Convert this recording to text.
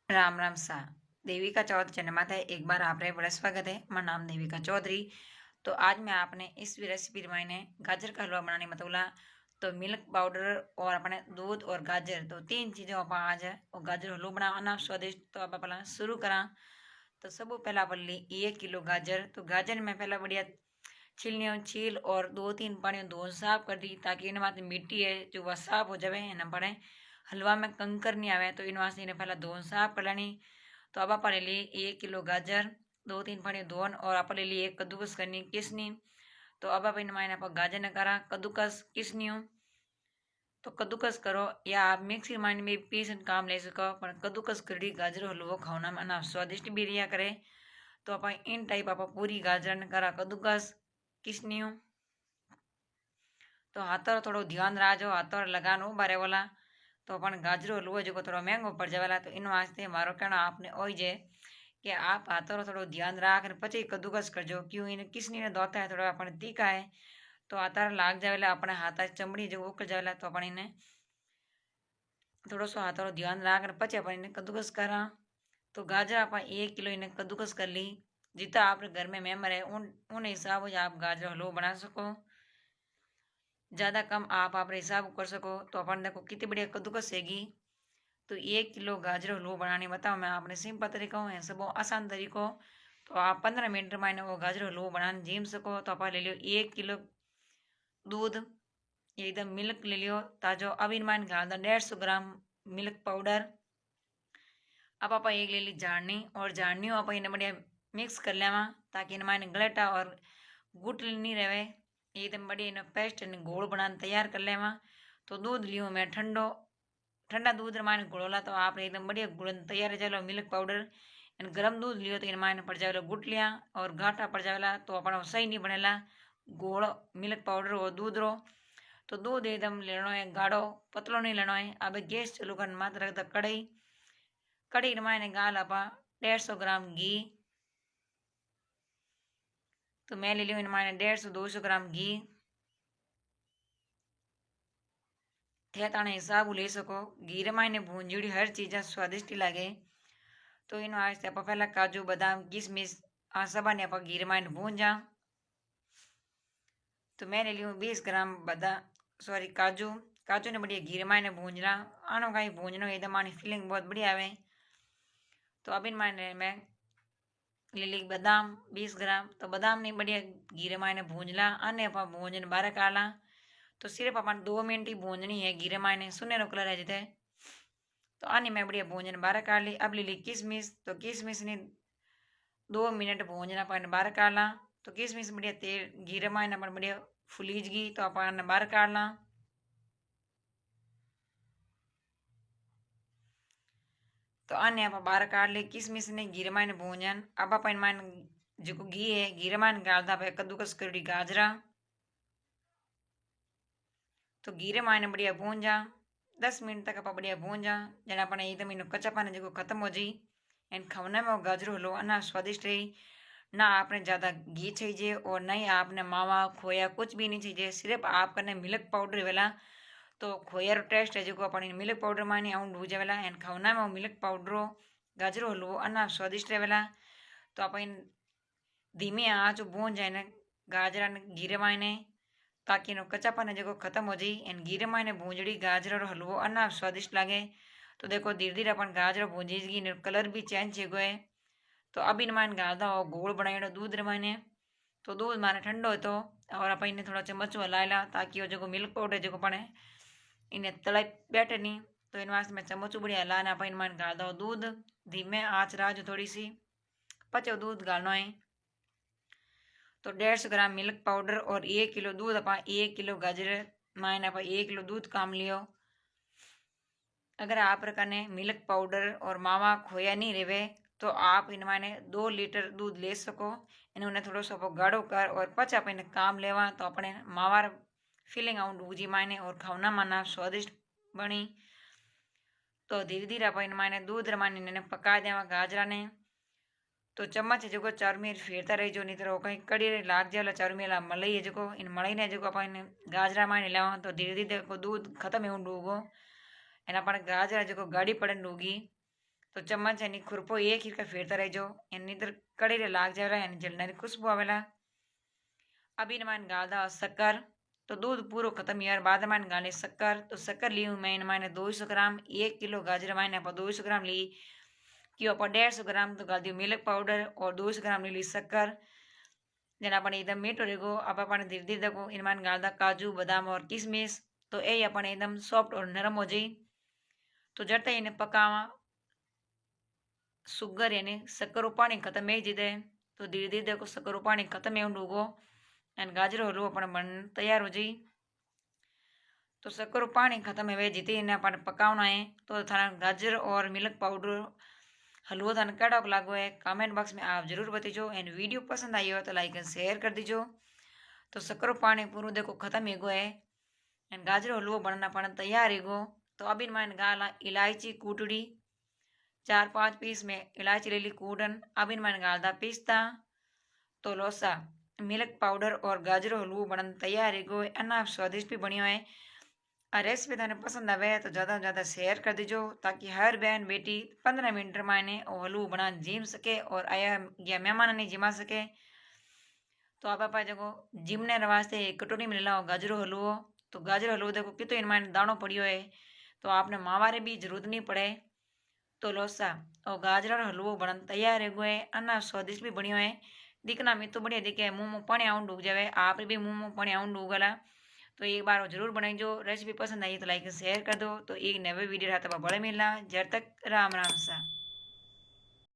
राम राम सा। देविका चौधरी चैनल माता है एक बार आप बड़ा स्वागत है। मेरा नाम देविका चौधरी। तो आज मैं आपने इस रेसिपी मैंने गाजर का हलवा बनाने मतला। तो मिल्क पाउडर और अपने दूध और गाजर तो तीन चीज़ों आप आज है और गाजर हलवा बनाना स्वादिष्ट। तो आप पहला शुरू करा। तो सब पहला अपन ली 1 किलो गाजर। तो गाजर में पहला बढ़िया छीलनी छील और 2-3 पानी धो साफ कर दी ताकि इन माथे मिट्टी है जो वह साफ हो जाए ना पड़े हलवा में कंकर नहीं आवे। तो इन वास्ते इन्हें पहला धोन साफ कर लेनी। तो अब आप ले ली 1 किलो गाजर 2-3 पानी धोन और आप ले ली एक कद्दूकस करनी किसनी। तो अब आप इनमें आप गाजर ने करा कद्दूकस किसनी हो। तो कद्दूकस करो या आप मिक्सी माइंड में पीस काम ले सको पर कद्दूकस करी गाजर हलवो खाना में ना स्वादिष्ट भी रिया करे। तो आप इन टाइप आप पूरी गाजर ने करा कद्दूकस किसनी हो। तो हाथों थोड़ो ध्यान राखो हाथों लगानो बारे वाला। तो अपन गाजरो हलवो जो थोड़ा महंगो पड़ जावेला। तो इन वास्ते मारो कहना आपने ओई जे कि आप हाथों थोड़ो ध्यान राख पची कद्दूकस करजो क्यों इन किसनी ने धोता है थोड़ा अपन तीखा है। तो हाथा लाग जावेला अपने हाथा चमड़ी जो उकल जावेला। तो अपन इन्हें थोड़ो सो हाथों ध्यान राख पचे अपन इन्हें कद्दूकस करा। तो गाजर आप 1 किलो इन्हें कद्दूकस कर ली। जितना आपके घर में मेम्बर है उन हिसाब से आप गाजर हलवो बना सको। ज़्यादा कम आप अपने हिसाब कर सको। तो अपन देखो कितनी बढ़िया कद्दूकस हैगी। तो 1 किलो गाजर हलवो बनाने बताओ मैं आपने सिंपल तरीका है सब आसान तरीको। तो आप 15 मिनट में वो गाजर हलवो बनाने जीम सको। तो आप ले लियो 1 किलो दूध एकदम मिल्क ले लियो ताजो। अब इनमें डाल दो 150 ग्राम मिल्क पाउडर। अब आप एक ले ली झाड़नी और झाड़नी आप इन्हें बढ़िया मिक्स कर लेवा ताकि इनमें गलेटा और गुट नहीं रहे। एकदम बढ़िया इन्हें पेस्ट घोल बनाने तैयार कर लेवा। तो दूध लियो मैं ठंडो ठंडा दूध माने घोलोला। तो आप एकदम बढ़िया गुड़न तैयार हो जाएगा मिल्क पाउडर। एंड गर्म दूध लियो तो इन माने पड़ जाएगा गुट लिया और गाठा पड़ जाएगा। तो अपन सही नहीं बनेला गोड़ मिल्क पाउडर और दूध रो। तो दूध एकदम लेनो है गाढ़ो पतलो नहीं लेनो है। अब गैस चालू कर मात्र रख दो कढ़ाई। कढ़ी माने गाल आप 150 ग्राम घी। तो मैं ले लियो इन माने 150-200 ग्राम घी थे ताने हिसाब ले सको। घी माने भूंजड़ी हर चीज़ स्वादिष्ट लगे। तो इन वास्ते आप पहला काजू बादाम किशमिश आ सब ने आप घी माने भूंजा। तो मैंने लियो 20 ग्राम सॉरी काजू। काजू ने बढ़िया घी माने भूंजना आनो कहीं भूंजनो एकदम आनी फीलिंग बहुत बढ़िया आवे। तो अब इन माने मैं ले ली बादाम 20 ग्राम। तो बादाम ने बढ़िया घी माने भूंजला अने आप भूंजन बाहर काला। तो सिर्फ अपन 2 मिनट ही भूंजनी है घी माने सुनहरो कलर है जिते। तो आनी मैं बढ़िया भूंजन बाहर काट ली। अब ले ली किशमिश। तो किशमिश ने 2 मिनट भूंजना अपन बाहर काढ़ला। तो किशमिश बढ़िया तेल घी माने अपन बढ़िया फुलीज गई। तो अपन बाहर काढ़ला। तो अन्य आप बाहर काढ़ ली किशमिश ने घी माने भूंजन। अब अपन मान जो घी है घी माने गालदा पे कद्दूकस करी गाजरा। तो घी माने बढ़िया भूंजा 10 मिनट तक आप बढ़िया भूंजा जना अपन एकदम इन कच्चापन जो खत्म हो जाए। एंड खाने में गाजर हलवो अना स्वादिष्ट रही। ना आपने ज़्यादा घी चाहिए और ना ही आपने मावा खोया कुछ भी नहीं चाहिए। सिर्फ आपने मिल्क पाउडर वेला। तो खोया टेस्ट है जो अपन मिल्क पाउडर मानी आउं डूज वेला एंड खाना में मिल्क पाउडर गाजर हलवो अना स्वादिष्ट रहेला। तो अपन धीमी आँच भून जाए गाजर घी मायने ताकि नो कच्चापन जो खत्म हो जाए। एंड घी मायने भूंजड़ी गाजर और हलवो अना स्वादिष्ट लगे। तो देखो धीरे धीरे अपन गाजर भूंजीगी कलर भी चेंज हो गए। तो अब इन मान गादा और गोल बनाइडो दूध माने। तो दूध माने ठंडो तो और आप इन्हें थोड़ा चम्मच हलायला ताकि वो जो मिल्क पाउडर जो पड़े इन्हें तलाई बैठे नहीं। तो इन वास्ते मैं चम्मच बढ़िया हलाना आप इन मान गादा दूध धीमे आँच राज थोड़ी सी पचो दूध गालना है। तो 150 ग्राम मिल्क पाउडर और 1 किलो दूध आप 1 किलो गाजर मायने आप 1 किलो दूध काम लियो। अगर आप ने मिल्क पाउडर और मावा खोया नहीं रेवे तो आप इन माने 2 लीटर दूध ले सको। इन्होंने थोड़ा सा गाढ़ो कर और पच आप इन्हें काम लेवा। तो अपने मावार फीलिंग आउं डूजी मायने और खाना माना स्वादिष्ट बनी। तो धीरे धीरे आप इन माने दूध माने इन्हें पका देवा गाजरा ने। तो चम्मच जो चारू मेल फेरता रही जो नहीं तो कहीं कड़ी लाग जाए चारू मेल मलाई है जो इन मई ने जो अपन गाजरा माने लेवा। तो धीरे धीरे दूध खत्म एवं डूगो एना अपन गाजर जो गाड़ी पड़े डूगी। तो चम्मच यानी खुरपो एक ही फेरता रहो एनी अंदर कड़ी लाग जाए यानी जलने की खुशबू आवेला। अब इनमें गाल दा शक्कर। तो दूध पूरा खत्म यार बाद में गाले शक्कर। तो शक्कर ली मैं इनमें 200 ग्राम। 1 किलो गाजर मैंने आप 200 ग्राम ली कि आप 150 ग्राम तो गाल दियो मिल्क पाउडर और 200 ग्राम ली शक्कर जेना अपन एकदम मीठो रहेगो। अब अपन धीरे धीरे देखो इनमें गाल दा काजू बादाम और किशमिश। तो ये अपन एकदम सॉफ्ट और नरम हो जाए। तो जड़ते इन्हें पकावा शुगर यानी शक्कर पानी खत्म है जीते। तो धीरे धीरे देखो शक्कर पानी खत्म है डूगो एंड गाजर हलवो अपन बन तैयार हो जाए। तो शक्कर पानी खत्म है जीते इन्हें अपन पकावना है। तो थाना गाजर और मिल्क पाउडर हलवो थाने कड़क लागो है कमेंट बॉक्स में आप जरूर बताइजो। एंड वीडियो पसंद आई हो तो लाइक एंड शेयर कर दीजो। तो शक्कर पानी पूरा देखो खत्म हो गो है एंड गाजर हलवो बनना पण तैयार है गो। तो अब इनमें गाला इलायची कूटड़ी 4-5 पीस में इलायची ले ली कूटन। अब इनमें गाल दा पिस्ता तो लोसा मिल्क पाउडर और गाजर हलवो बनन तैयार है गो। अन्ना स्वादिष्ट भी बनियो है। आ रेसिपी थाने पसंद आवे तो ज़्यादा से ज़्यादा शेयर कर दीजो ताकि हर बहन बेटी 15 मिनट में वो हलवो बना जीम सके और आया या मेहमान नहीं जिमा सके। तो आप देखो जिमने वास्ते एक कटोरी में ले लाओ गाजरो हलवो। तो गाजर हलवो देखो कितो इनमें दाणो पड़ियो है तो आपने मावारे भी जरूरत नहीं पड़े। तो लोसा और गाजर हलवो बनन तैयार है गए अन्ना स्वादिष्ट भी बनियो है। दिखना में तो बढ़िया दिखे मुँह में पानी आउं डूब जाए आप भी मुँह में पानी आउं डूगला। तो एक बार जरूर बनाइजो। रेसिपी पसंद आई तो लाइक शेयर कर दो। तो एक नवे वीडियो रहता बड़े मिलना जब तक राम राम सा।